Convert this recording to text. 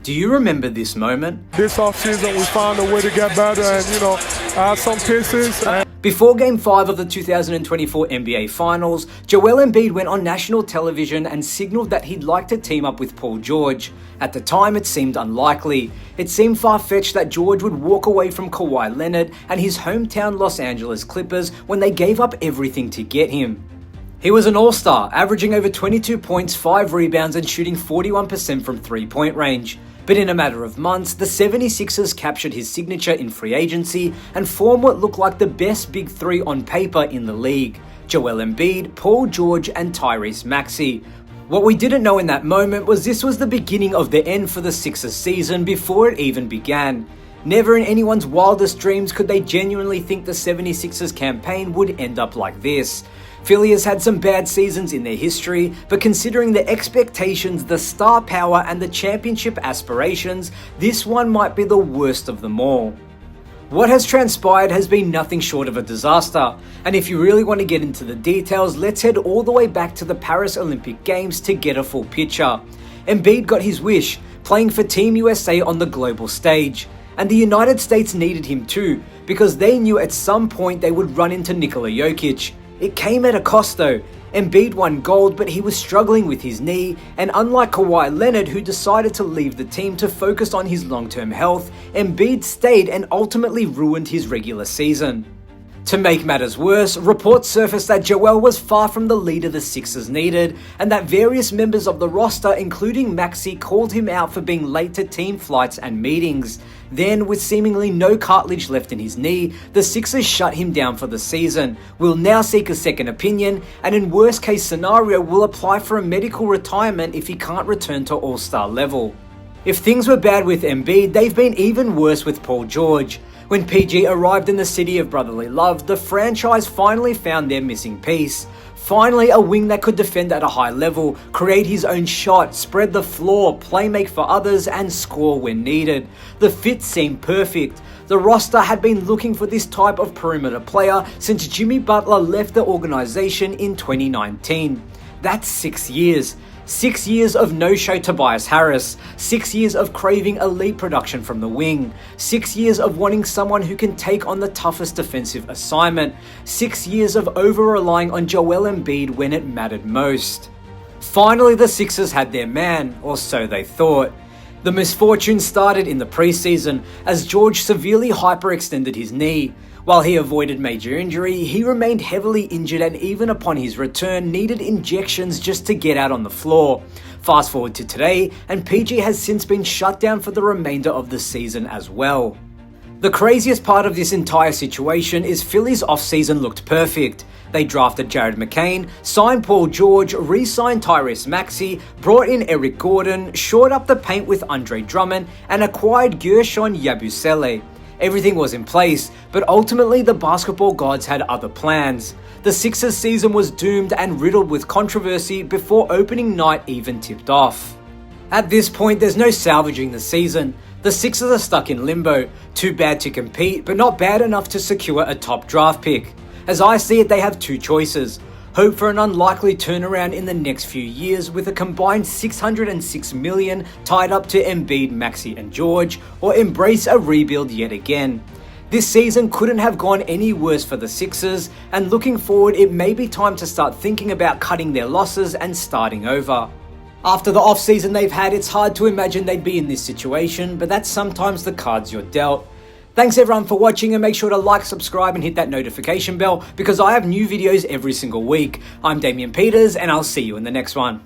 Do you remember this moment? This offseason, we found a way to get better and, add some pieces. Before Game 5 of the 2024 NBA Finals, Joel Embiid went on national television and signaled that he'd like to team up with Paul George. At the time, it seemed unlikely. It seemed far-fetched that George would walk away from Kawhi Leonard and his hometown Los Angeles Clippers when they gave up everything to get him. He was an all-star, averaging over 22 points, 5 rebounds and shooting 41% from three-point range. But in a matter of months, the 76ers captured his signature in free agency and formed what looked like the best big three on paper in the league: Joel Embiid, Paul George and Tyrese Maxey. What we didn't know in that moment was this was the beginning of the end for the Sixers season before it even began. Never in anyone's wildest dreams could they genuinely think the 76ers campaign would end up like this. Philly has had some bad seasons in their history, but considering the expectations, the star power and the championship aspirations, this one might be the worst of them all. What has transpired has been nothing short of a disaster, and if you really want to get into the details, let's head all the way back to the Paris Olympic Games to get a full picture. Embiid got his wish, playing for Team USA on the global stage. And the United States needed him too, because they knew at some point they would run into Nikola Jokic. It came at a cost though. Embiid won gold, but he was struggling with his knee, and unlike Kawhi Leonard, who decided to leave the team to focus on his long-term health, Embiid stayed and ultimately ruined his regular season. To make matters worse, reports surfaced that Joel was far from the leader the Sixers needed, and that various members of the roster, including Maxey, called him out for being late to team flights and meetings. Then, with seemingly no cartilage left in his knee, the Sixers shut him down for the season, will now seek a second opinion, and in worst case scenario will apply for a medical retirement if he can't return to all-star level. If things were bad with Embiid, they've been even worse with Paul George. When PG arrived in the city of brotherly love, the franchise finally found their missing piece. Finally, a wing that could defend at a high level, create his own shot, spread the floor, play make for others, and score when needed. The fit seemed perfect. The roster had been looking for this type of perimeter player since Jimmy Butler left the organization in 2019. That's 6 years. 6 years of no-show Tobias Harris, 6 years of craving elite production from the wing, 6 years of wanting someone who can take on the toughest defensive assignment, 6 years of over-relying on Joel Embiid when it mattered most. Finally, the Sixers had their man, or so they thought. The misfortune started in the preseason as George severely hyperextended his knee. While he avoided major injury, he remained heavily injured and even upon his return needed injections just to get out on the floor. Fast forward to today, and PG has since been shut down for the remainder of the season as well. The craziest part of this entire situation is Philly's offseason looked perfect. They drafted Jared McCain, signed Paul George, re-signed Tyrese Maxey, brought in Eric Gordon, shored up the paint with Andre Drummond, and acquired Gershon Yabusele. Everything was in place, but ultimately the basketball gods had other plans. The Sixers season was doomed and riddled with controversy before opening night even tipped off. At this point, there's no salvaging the season. The Sixers are stuck in limbo, too bad to compete, but not bad enough to secure a top draft pick. As I see it, they have two choices. Hope for an unlikely turnaround in the next few years with a combined $606 million tied up to Embiid, Maxey and George, or embrace a rebuild yet again. This season couldn't have gone any worse for the Sixers, and looking forward, it may be time to start thinking about cutting their losses and starting over. After the off-season they've had, it's hard to imagine they'd be in this situation, but that's sometimes the cards you're dealt. Thanks everyone for watching, and make sure to like, subscribe and hit that notification bell because I have new videos every single week. I'm Damian Peters and I'll see you in the next one.